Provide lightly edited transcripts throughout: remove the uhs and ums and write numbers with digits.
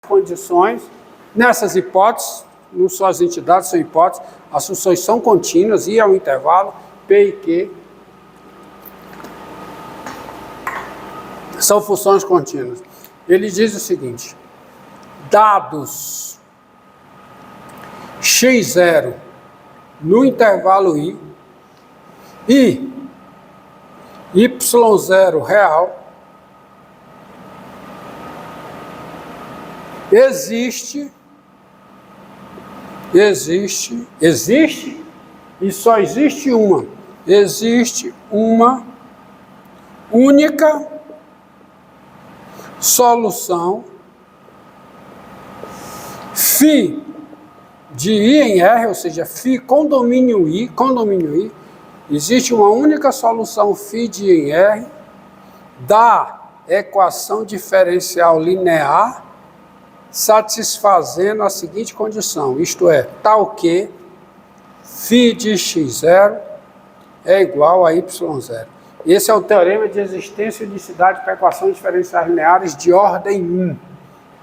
condições, nessas hipóteses, não só as entidades, são hipóteses, as funções são contínuas e ao intervalo, P e Q são funções contínuas. Ele diz o seguinte: dados x0 no intervalo I e y0 real, existe e só existe uma única solução φ de I em R, ou seja, φ com domínio I, existe uma única solução φ de I em R da equação diferencial linear satisfazendo a seguinte condição, isto é, tal que φ de x0 é igual a y0. Esse é o teorema de existência e unicidade para equações diferenciais lineares de ordem 1.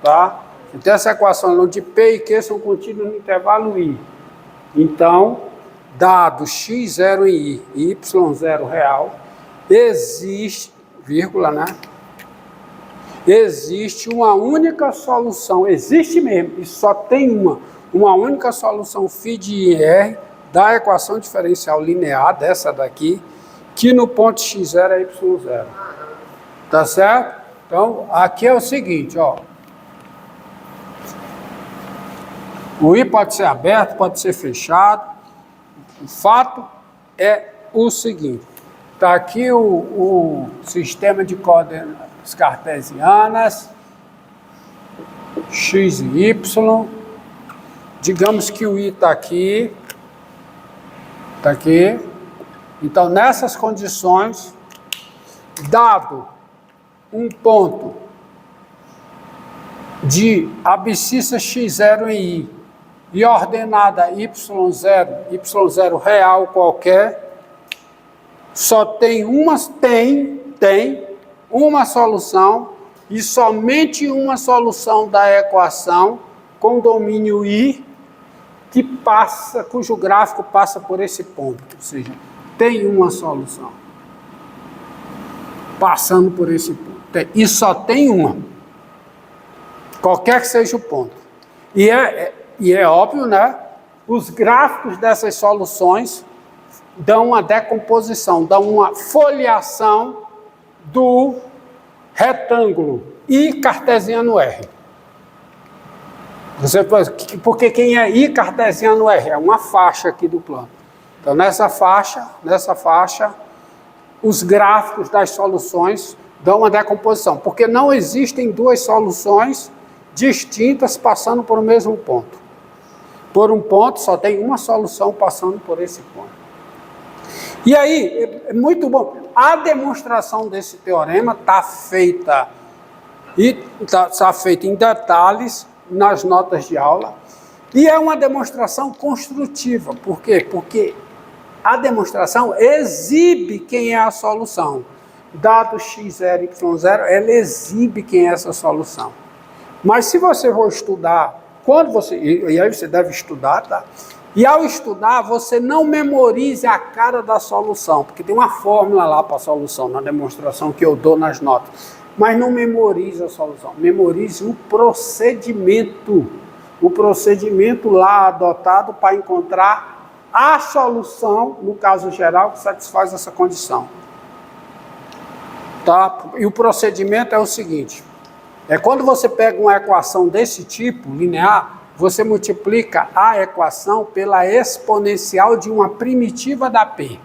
Tá? Então, essa equação de P e Q são contidas no intervalo I. Então, dado x0 em I e y0 real, existe, vírgula, né? Existe uma única solução, existe mesmo, e só tem uma única solução φ de I em R da equação diferencial linear, dessa daqui, que no ponto x0 é y0. Tá certo? Então, aqui é o seguinte, ó. O I pode ser aberto, pode ser fechado. O fato é o seguinte. Está aqui o sistema de coordenadas cartesianas, x e y. Digamos que o I está aqui. Está aqui. Então, nessas condições, dado um ponto de abscissa x0 em I e ordenada y0 real qualquer, só tem uma solução e somente uma solução da equação com domínio I que passa, cujo gráfico passa por esse ponto, ou seja, tem uma solução passando por esse ponto. E só tem uma, qualquer que seja o ponto. E é óbvio, né? Os gráficos dessas soluções dão uma decomposição, dão uma foliação do retângulo I cartesiano R. Porque quem é I cartesiano R? É uma faixa aqui do plano. Então, nessa faixa, os gráficos das soluções dão uma decomposição, porque não existem duas soluções distintas passando por o mesmo ponto. Por um ponto, só tem uma solução passando por esse ponto. E aí, é muito bom. A demonstração desse teorema está feita em detalhes nas notas de aula, e é uma demonstração construtiva. Por quê? Porque a demonstração exibe quem é a solução. Dado x0 e y0, ela exibe quem é essa solução. Mas se você for estudar, e aí você deve estudar, tá? E ao estudar, você não memorize a cara da solução, porque tem uma fórmula lá para a solução, na demonstração que eu dou nas notas. Mas não memorize a solução, memorize o procedimento lá adotado para encontrar a solução, no caso geral, que satisfaz essa condição. Tá? E o procedimento é o seguinte, é quando você pega uma equação desse tipo, linear, você multiplica a equação pela exponencial de uma primitiva da P.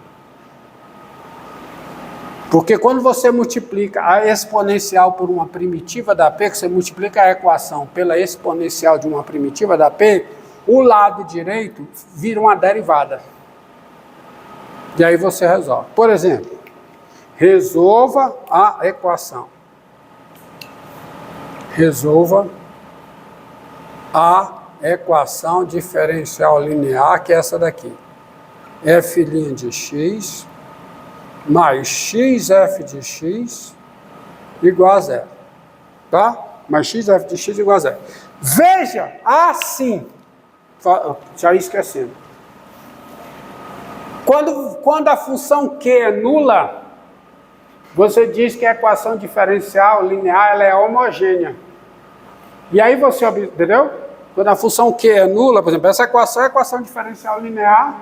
Porque quando você multiplica a exponencial por uma primitiva da P, que você multiplica a equação pela exponencial de uma primitiva da P, o lado direito vira uma derivada. E aí você resolve. Por exemplo, resolva a equação. Resolva a equação diferencial linear, que é essa daqui. F' de x mais xf de x igual a zero. Tá? Mais xf de x igual a zero. Veja, assim, já ia esquecendo. Quando a função Q é nula, você diz que a equação diferencial linear ela é homogênea. E aí você, entendeu? Quando a função Q é nula, por exemplo, essa equação é a equação diferencial linear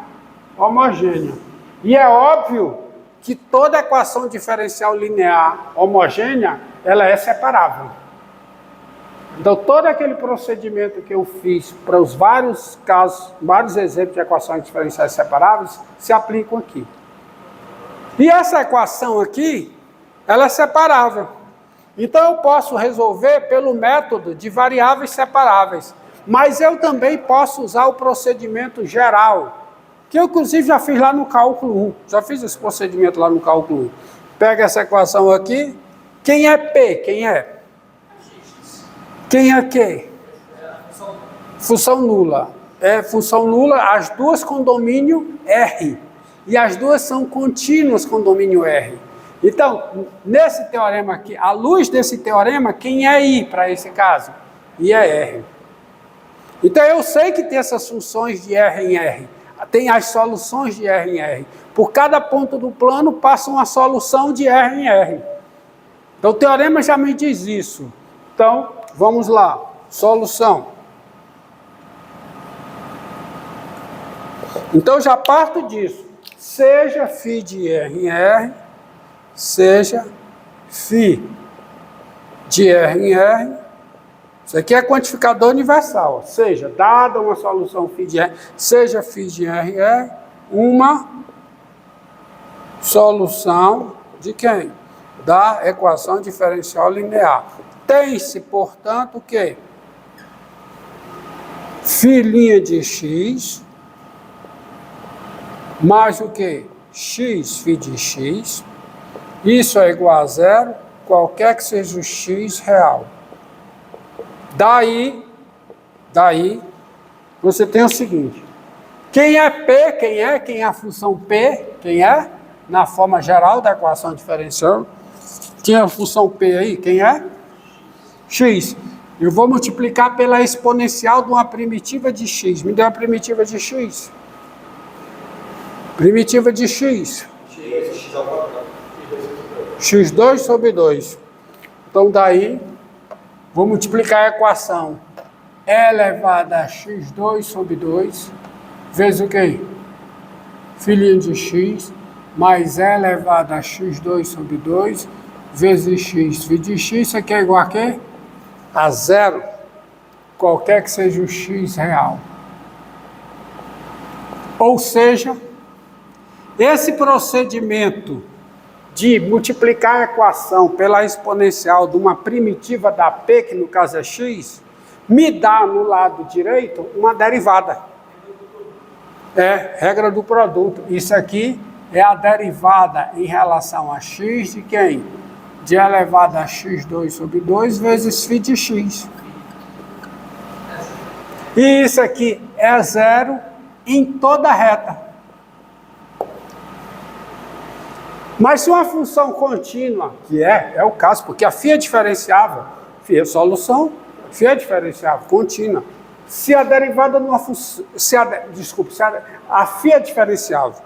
homogênea. E é óbvio que toda equação diferencial linear homogênea, ela é separável. Então, todo aquele procedimento que eu fiz para os vários casos, vários exemplos de equações diferenciais separáveis, se aplicam aqui. E essa equação aqui, ela é separável. Então, eu posso resolver pelo método de variáveis separáveis. Mas eu também posso usar o procedimento geral, que eu, inclusive, já fiz lá no cálculo 1. Já fiz esse procedimento lá no cálculo 1. Pega essa equação aqui. Quem é P? Quem é? Quem é Q? Função nula. É função nula, as duas com domínio R. E as duas são contínuas com domínio R. Então, nesse teorema aqui, à luz desse teorema, quem é I para esse caso? I é R. Então, eu sei que tem essas funções de R em R. Tem as soluções de R em R. Por cada ponto do plano, passa uma solução de R em R. Então, o teorema já me diz isso. Então, vamos lá. Solução. Então, já parto disso. Seja φ de R em R, seja φ de R em R. Isso aqui é quantificador universal. Seja, dada uma solução φ de R, seja φ de R em R, uma solução de quem? Da equação diferencial linear. Tem-se, portanto, o quê? Φ' de x mais o quê? X φ de x. Isso é igual a zero, qualquer que seja o x real. Daí, você tem o seguinte. Quem é P? Quem é a função P? Quem é? Na forma geral da equação diferencial. Quem é a função P aí? Quem é? X. Eu vou multiplicar pela exponencial de uma primitiva de x. Me dê uma primitiva de x. Primitiva de x. x2 sobre 2. Então, daí, vou multiplicar a equação e elevado a x2 sobre 2, vezes o quê? Φ' de x, mais e elevado a x2 sobre 2, vezes x. Φ de x, isso aqui é igual a quê? A zero, qualquer que seja o x real. Ou seja, esse procedimento de multiplicar a equação pela exponencial de uma primitiva da P, que no caso é x, me dá no lado direito uma derivada. É, regra do produto. Isso aqui é a derivada em relação a x de quem? De elevado a x2 sobre 2 vezes φ de x. E isso aqui é zero em toda a reta. Mas se uma função contínua, que é o caso, porque a φ é diferenciável, φ é solução, φ é diferenciável, contínua. Se a derivada de uma função, a φ é diferenciável,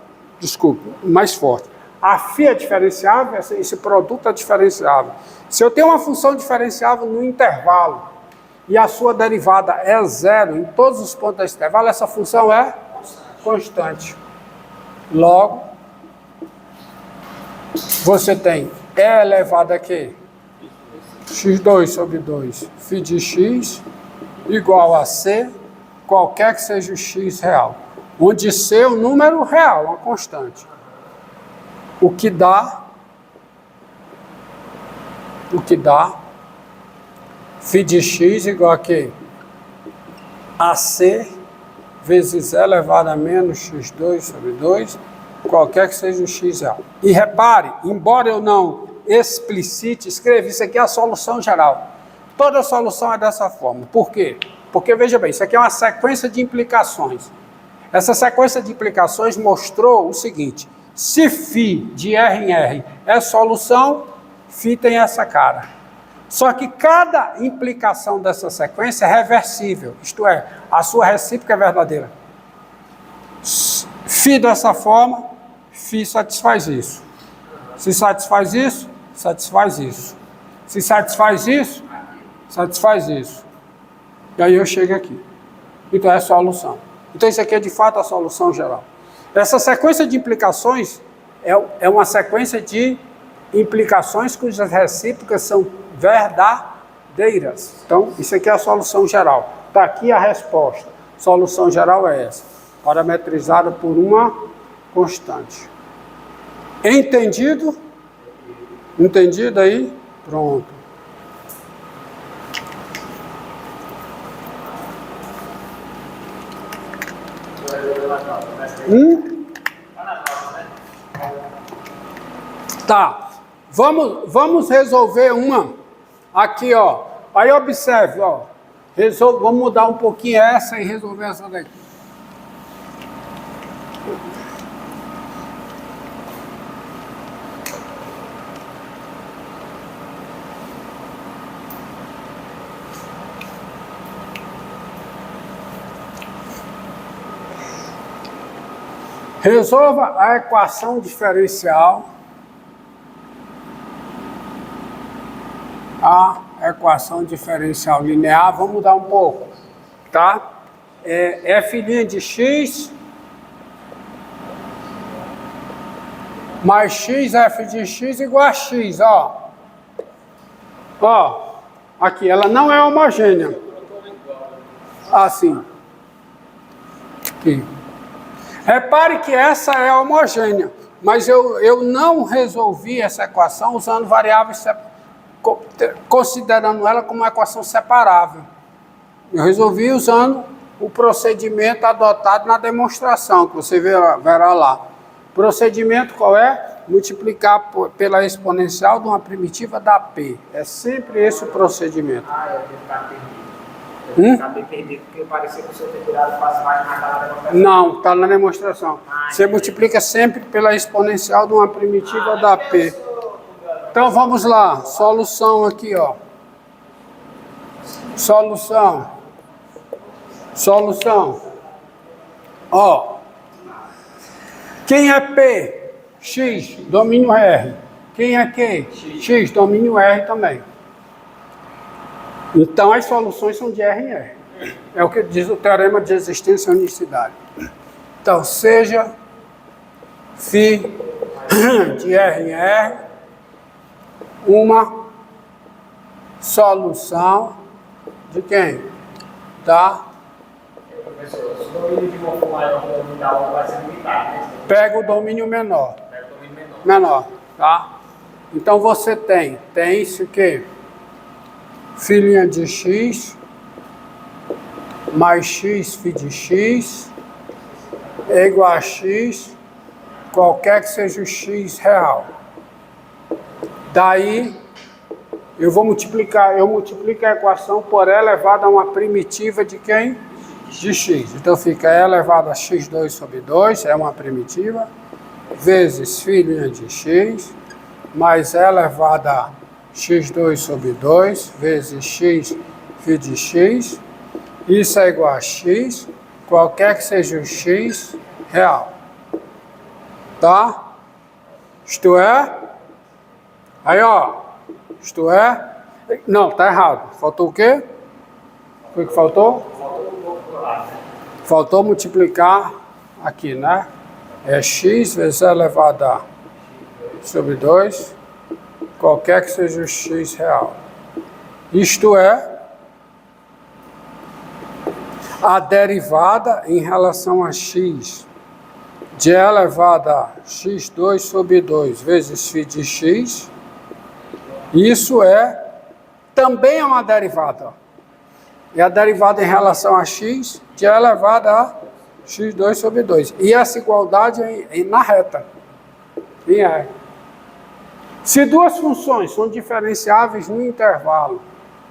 mais forte. A φ é diferenciável, esse produto é diferenciável. Se eu tenho uma função diferenciável no intervalo e a sua derivada é zero em todos os pontos desse intervalo, essa função é constante. Logo, você tem E elevado a quê? x2 sobre 2, φ de x, igual a C, qualquer que seja o x real. Onde C é um número real, uma constante. O que dá φ de x igual a quê? A C vezes E elevado a menos x2 sobre 2, qualquer que seja o x real. E repare, embora eu não explicite, escreva, isso aqui é a solução geral. Toda solução é dessa forma. Por quê? Porque, veja bem, isso aqui é uma sequência de implicações. Essa sequência de implicações mostrou o seguinte: se φ de R em R é solução, φ tem essa cara. Só que cada implicação dessa sequência é reversível, isto é, a sua recíproca é verdadeira. Φ dessa forma, Φ satisfaz isso. Se satisfaz isso, satisfaz isso. Se satisfaz isso, satisfaz isso. E aí eu chego aqui. Então é a solução. Então isso aqui é de fato a solução geral. Essa sequência de implicações é uma sequência de implicações cujas recíprocas são verdadeiras. Então isso aqui é a solução geral. Está aqui a resposta. Solução geral é essa. Parametrizada por uma constante. Entendido? Entendido aí? Pronto. Tá. Vamos resolver uma aqui, ó. Aí observe, ó. Vamos mudar um pouquinho essa e resolver essa daqui. Resolva a equação diferencial. A equação diferencial linear, vamos mudar um pouco, tá? F' de x mais x, f de x igual a x, ó. Ó, aqui, ela não é homogênea. Assim. Aqui. Repare que essa é homogênea, mas eu não resolvi essa equação usando variáveis considerando ela como uma equação separável. Eu resolvi usando o procedimento adotado na demonstração, que você verá lá. Procedimento qual é? Multiplicar pela exponencial de uma primitiva da P. É sempre esse o procedimento. Eu acabei perdido, porque parecia que o seu ter tirado faz mais naquela demonstração. Não, está na demonstração. Você multiplica sempre pela exponencial de uma primitiva da P. Então vamos lá, solução aqui, ó. Solução. Ó. Quem é P? X, domínio R. Quem é Q? X, domínio R também. Então as soluções são de R em R. É o que diz o teorema de existência e unicidade. Então, seja φ de R em R uma solução de quem? Da... Professor, se o domínio de uma forma maior que o domínio da outra vai ser limitado, né? Pega o domínio menor. Menor, tá? Então você tem isso aqui. Φ' de x mais x φ de x é igual a x, qualquer que seja o x real. Daí, eu multiplico a equação por e elevado a uma primitiva de quem? De x. Então fica e elevado a x2 sobre 2, é uma primitiva, vezes φ' de x, mais e elevado a x2 sobre 2, vezes x φ de x. Isso é igual a x, qualquer que seja o x real. Tá? Isto é... Aí, ó, isto é... Não, tá errado. Faltou o quê? O que faltou? Faltou multiplicar aqui, né? É x vezes e elevado a sobre 2, qualquer que seja o x real. Isto é a derivada em relação a x de e elevado a x2 sobre 2 vezes φ de x. Isso também é uma derivada. É a derivada em relação a x de e elevado a x2 sobre 2. E essa igualdade é na reta. Em R. Se duas funções são diferenciáveis no intervalo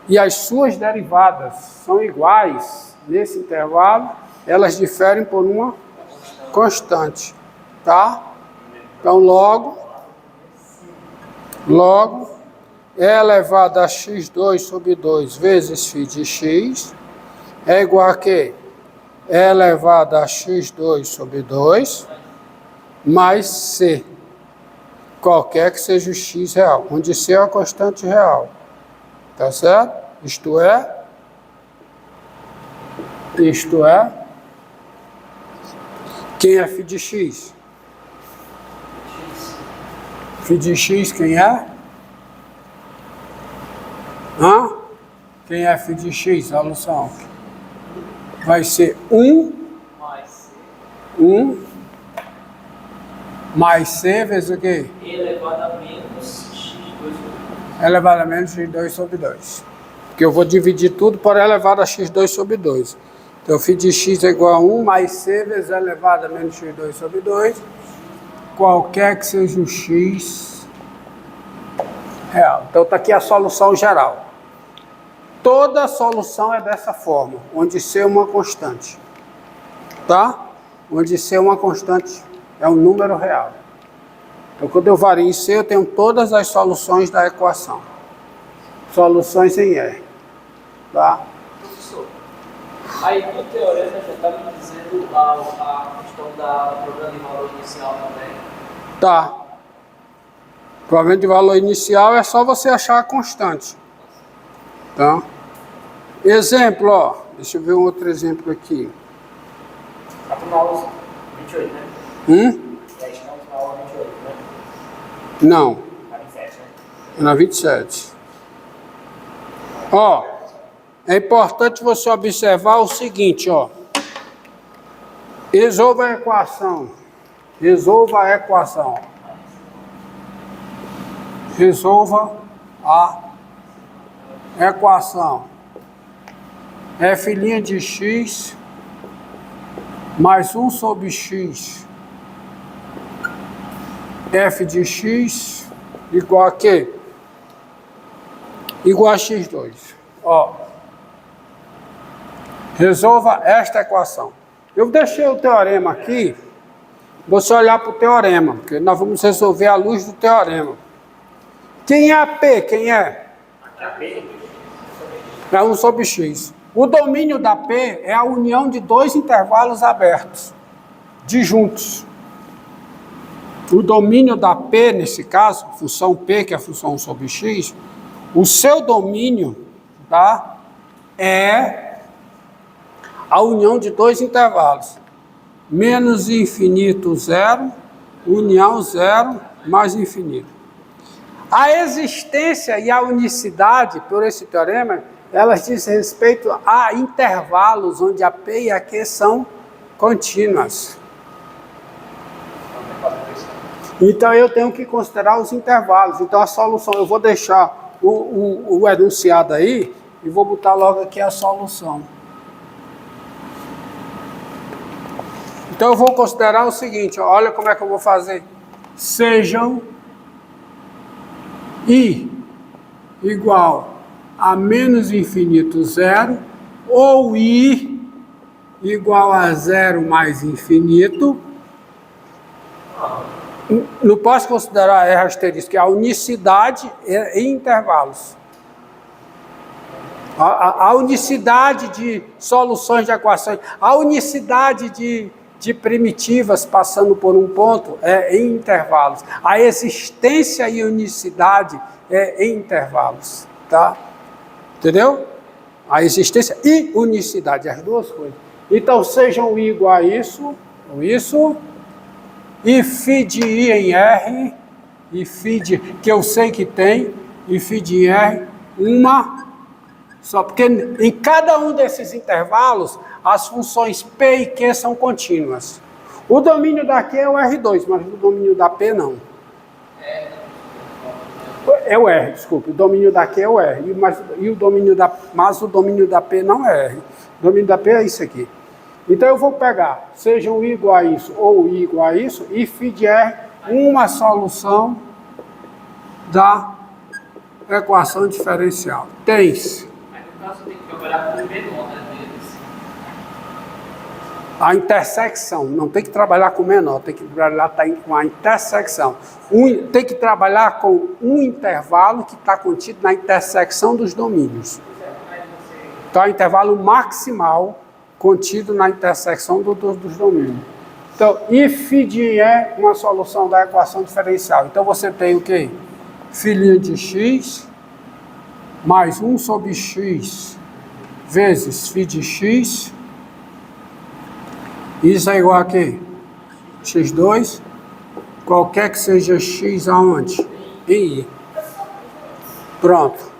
e as suas derivadas são iguais nesse intervalo, elas diferem por uma constante. Tá? Então, logo, E elevado a x2 sobre 2 vezes φ de x é igual a quê? E elevado a x2 sobre 2 mais c, qualquer que seja o x real, onde c é a constante real. Tá certo? Isto é, quem é φ de x? Φ de x quem é? Quem é φ de x? Solução. Vai ser 1 mais c vezes o quê? E elevado a menos x2 sobre 2. Elevado a menos x2 sobre 2. Porque eu vou dividir tudo por elevado a x2 sobre 2. Então, φ de x é igual a 1 mais c vezes elevado a menos x2 sobre 2. Qualquer que seja o x real. Então, está aqui a solução geral. Toda solução é dessa forma, onde c é uma constante. Tá? Onde c é uma constante, é um número real. Então, quando eu vario em c, eu tenho todas as soluções da equação. Soluções em R. Tá? Professor, aí no teorema já está me dizendo a questão da problema de valor inicial também. Tá. O problema de valor inicial é só você achar a constante. Tá? Exemplo, ó. Deixa eu ver um outro exemplo aqui. Está na aula 28, né? Já estamos na aula 28, né? Não. Na 27, né? É na 27. Ó. É importante você observar o seguinte, ó. Resolva a equação. Resolva a equação. Resolva a equação. F' de x mais 1 sobre x. F de x igual a quê? Igual a x2. Ó. Resolva esta equação. Eu deixei o teorema aqui. Você olhar para o teorema, porque nós vamos resolver à luz do teorema. Quem é a P? Quem é? É 1 sobre x. O domínio da P é a união de dois intervalos abertos, disjuntos. O domínio da P, nesse caso, função P, que é a função 1 sobre x, o seu domínio, tá, é a união de dois intervalos. Menos infinito, zero, união zero, mais infinito. A existência e a unicidade, por esse teorema, elas dizem respeito a intervalos onde a P e a Q são contínuas. Então eu tenho que considerar os intervalos. Então a solução, eu vou deixar o enunciado aí e vou botar logo aqui a solução. Então eu vou considerar o seguinte, ó, olha como é que eu vou fazer. Sejam I igual a menos infinito zero, ou I igual a zero mais infinito. Não posso considerar R asterisco, que é a unicidade em intervalos. A unicidade de soluções de equações, a unicidade de primitivas passando por um ponto é em intervalos. A existência e unicidade é em intervalos, tá? Entendeu? A existência e unicidade, as duas coisas. Então, sejam I igual a isso, e φ de I em R, e φ de, que eu sei que tem, e φ de R, uma só, porque em cada um desses intervalos, as funções P e Q são contínuas. O domínio da Q é o R2, mas o domínio da P não. É o R, desculpa. O domínio da Q é o R, mas o domínio da P não é R. O domínio da P é isso aqui. Então eu vou pegar, sejam I igual a isso ou I igual a isso, e φ de R, uma solução da equação diferencial. Tens. Aí no caso tem que trabalhar com o menor, né? A intersecção, não tem que trabalhar com menor, tem que trabalhar com a intersecção. Tem que trabalhar com um intervalo que está contido na intersecção dos domínios. Então, é o intervalo maximal contido na intersecção dos domínios. Então, if de é uma solução da equação diferencial. Então, você tem o quê? Filhinho de x mais 1 sobre x vezes φ de x. Isso é igual a quê? x2, qualquer que seja x aonde? Em i. Pronto.